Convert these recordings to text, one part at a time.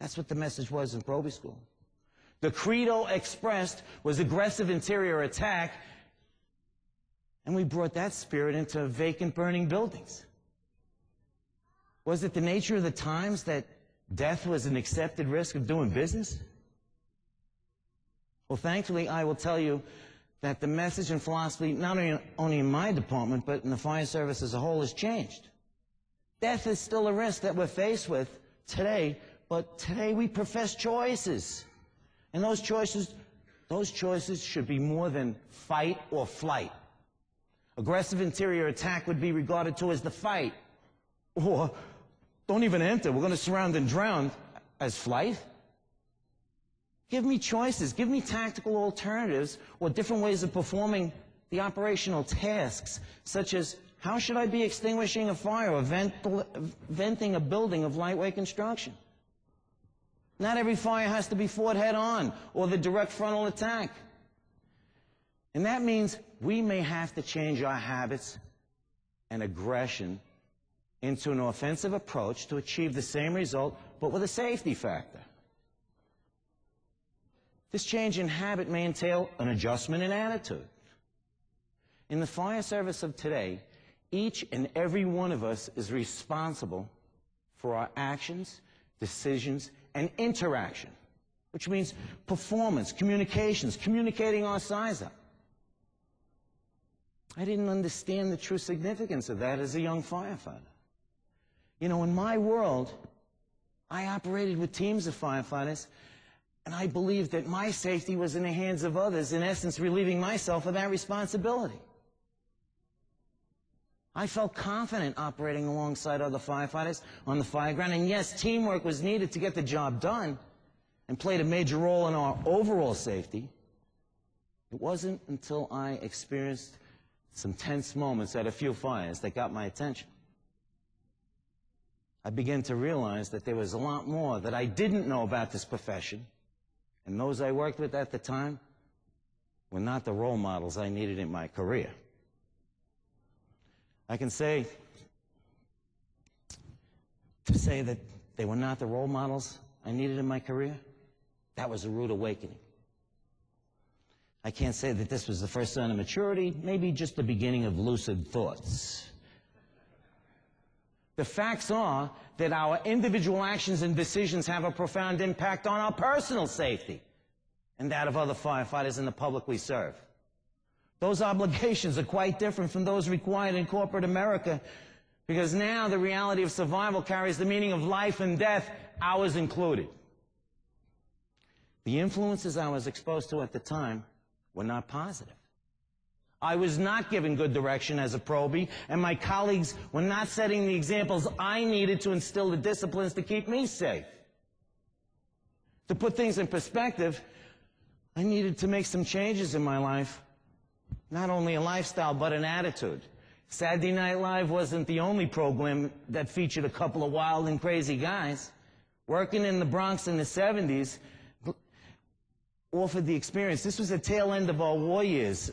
That's what the message was in Proby School. The credo expressed was aggressive interior attack, and we brought that spirit into vacant, burning buildings. Was it the nature of the times that death was an accepted risk of doing business? Well, thankfully, I will tell you that the message and philosophy, not only in my department, but in the fire service as a whole, has changed. Death is still a risk that we're faced with today, but today we profess choices. And those choices should be more than fight or flight. Aggressive interior attack would be regarded to as the fight. Or, don't even enter, we're going to surround and drown, as flight. Give me choices, give me tactical alternatives or different ways of performing the operational tasks, such as how should I be extinguishing a fire or venting a building of lightweight construction? Not every fire has to be fought head-on or the direct frontal attack. And that means we may have to change our habits and aggression into an offensive approach to achieve the same result, but with a safety factor. This change in habit may entail an adjustment in attitude. In the fire service of today, each and every one of us is responsible for our actions, decisions, and interaction, which means performance, communications, communicating our size up. I didn't understand the true significance of that as a young firefighter. You know, in my world, I operated with teams of firefighters, and I believed that my safety was in the hands of others, in essence relieving myself of that responsibility. I felt confident operating alongside other firefighters on the fire ground, and yes, teamwork was needed to get the job done and played a major role in our overall safety. It wasn't until I experienced some tense moments at a few fires that got my attention. I began to realize that there was a lot more that I didn't know about this profession, and those I worked with at the time were not the role models I needed in my career. I can say that they were not the role models I needed in my career, that was a rude awakening. I can't say that this was the first sign of maturity, maybe just the beginning of lucid thoughts. The facts are that our individual actions and decisions have a profound impact on our personal safety and that of other firefighters and the public we serve. Those obligations are quite different from those required in corporate America, because now the reality of survival carries the meaning of life and death, ours included. The influences I was exposed to at the time were not positive. I was not given good direction as a probie, and my colleagues were not setting the examples I needed to instill the disciplines to keep me safe. To put things in perspective, I needed to make some changes in my life. Not only a lifestyle, but an attitude. Saturday Night Live wasn't the only program that featured a couple of wild and crazy guys. Working in the Bronx in the 70s offered the experience. This was the tail end of our war years,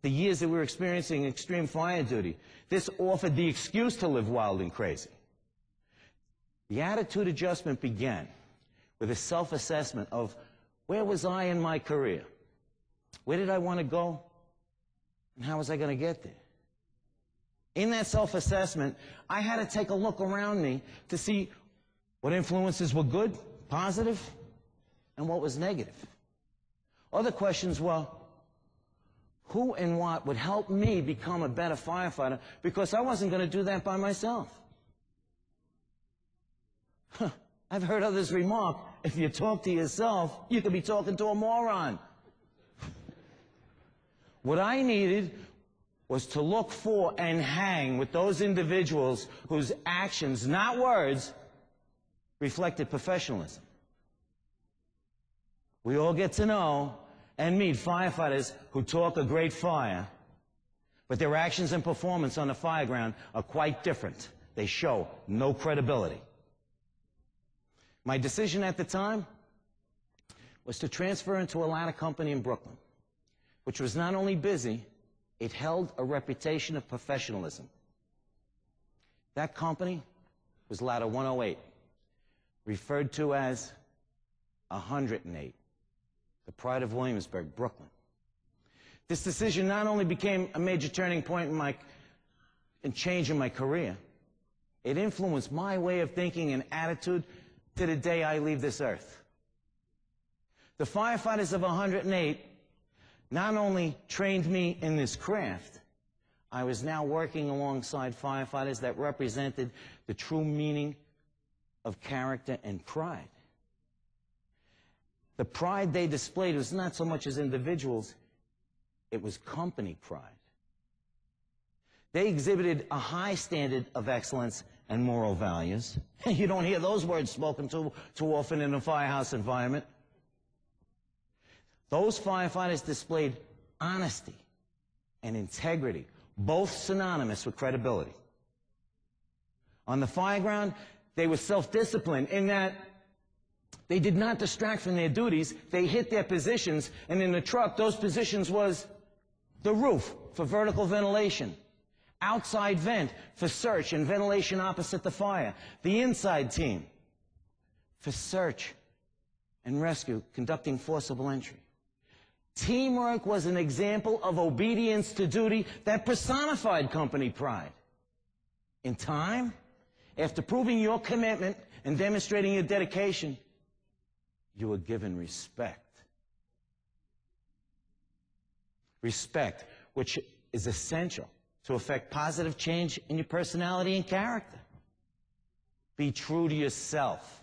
the years that we were experiencing extreme fire duty. This offered the excuse to live wild and crazy. The attitude adjustment began with a self-assessment of where was I in my career? Where did I want to go? And how was I going to get there? In that self-assessment, I had to take a look around me to see what influences were good, positive, and what was negative. Other questions were, who and what would help me become a better firefighter, because I wasn't going to do that by myself. I've heard others remark, if you talk to yourself, you could be talking to a moron. What I needed was to look for and hang with those individuals whose actions, not words, reflected professionalism. We all get to know and meet firefighters who talk a great fire, but their actions and performance on the fire ground are quite different. They show no credibility. My decision at the time was to transfer into a ladder company in Brooklyn, which was not only busy, it held a reputation of professionalism. That company was Ladder 108. referred to as 108, the Pride of Williamsburg, Brooklyn. This decision not only became a major turning point in change in my career, it influenced my way of thinking and attitude to the day I leave this earth. The firefighters of 108 not only trained me in this craft, I was now working alongside firefighters that represented the true meaning of character and pride. The pride they displayed was not so much as individuals, it was company pride. They exhibited a high standard of excellence and moral values. You don't hear those words spoken too often in a firehouse environment. Those firefighters displayed honesty and integrity, both synonymous with credibility. On the fireground, they were self-disciplined in that they did not distract from their duties. They hit their positions, and in the truck, those positions was the roof for vertical ventilation, outside vent for search and ventilation opposite the fire, the inside team for search and rescue, conducting forcible entry. Teamwork was an example of obedience to duty that personified company pride. In time, after proving your commitment and demonstrating your dedication, you were given respect. Respect, which is essential to effect positive change in your personality and character. Be true to yourself.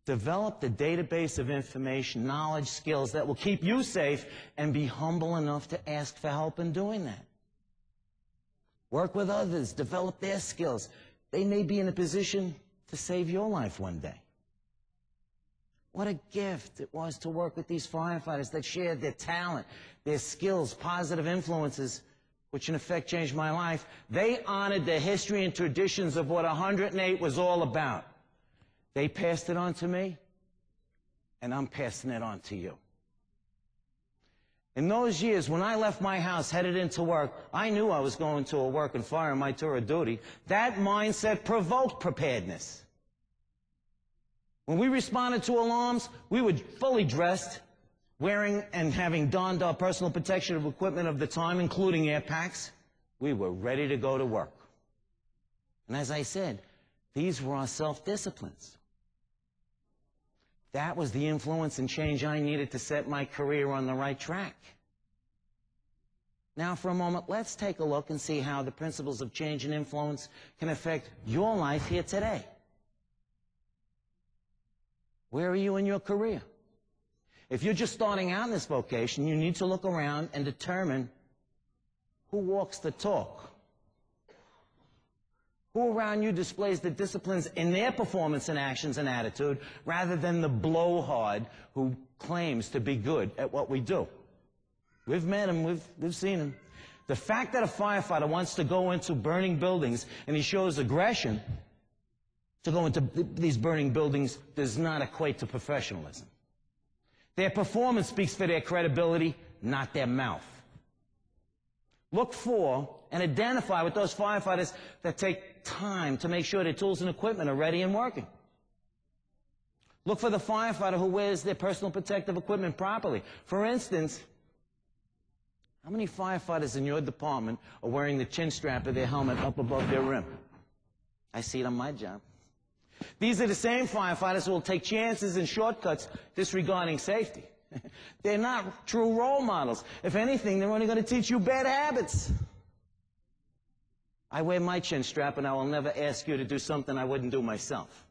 Develop the database of information, knowledge, skills that will keep you safe, and be humble enough to ask for help in doing that. Work with others, develop their skills. They may be in a position to save your life one day. What a gift it was to work with these firefighters that shared their talent, their skills, positive influences, which in effect changed my life. They honored the history and traditions of what 108 was all about. They passed it on to me, and I'm passing it on to you. In those years, when I left my house, headed into work, I knew I was going to a work and fire on my tour of duty. That mindset provoked preparedness. When we responded to alarms, we were fully dressed, wearing and having donned our personal protective equipment of the time, including air packs. We were ready to go to work. And as I said, these were our self-disciplines. That was the influence and change I needed to set my career on the right track. Now, for a moment, let's take a look and see how the principles of change and influence can affect your life here today. Where are you in your career? If you're just starting out in this vocation, you need to look around and determine who walks the talk. Who around you displays the disciplines in their performance and actions and attitude rather than the blowhard who claims to be good at what we do? We've met him, we've seen him. The fact that a firefighter wants to go into burning buildings and he shows aggression to go into these burning buildings does not equate to professionalism. Their performance speaks for their credibility, not their mouth. Look for and identify with those firefighters that take time to make sure their tools and equipment are ready and working. Look for the firefighter who wears their personal protective equipment properly. For instance, how many firefighters in your department are wearing the chin strap of their helmet up above their rim? I see it on my job. These are the same firefighters who will take chances and shortcuts disregarding safety. They're not true role models. If anything, they're only going to teach you bad habits. I wear my chin strap, and I will never ask you to do something I wouldn't do myself.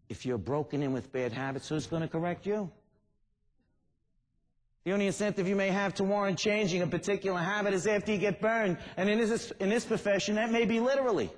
If you're broken in with bad habits, who's going to correct you? The only incentive you may have to warrant changing a particular habit is after you get burned. And in this profession, that may be literally.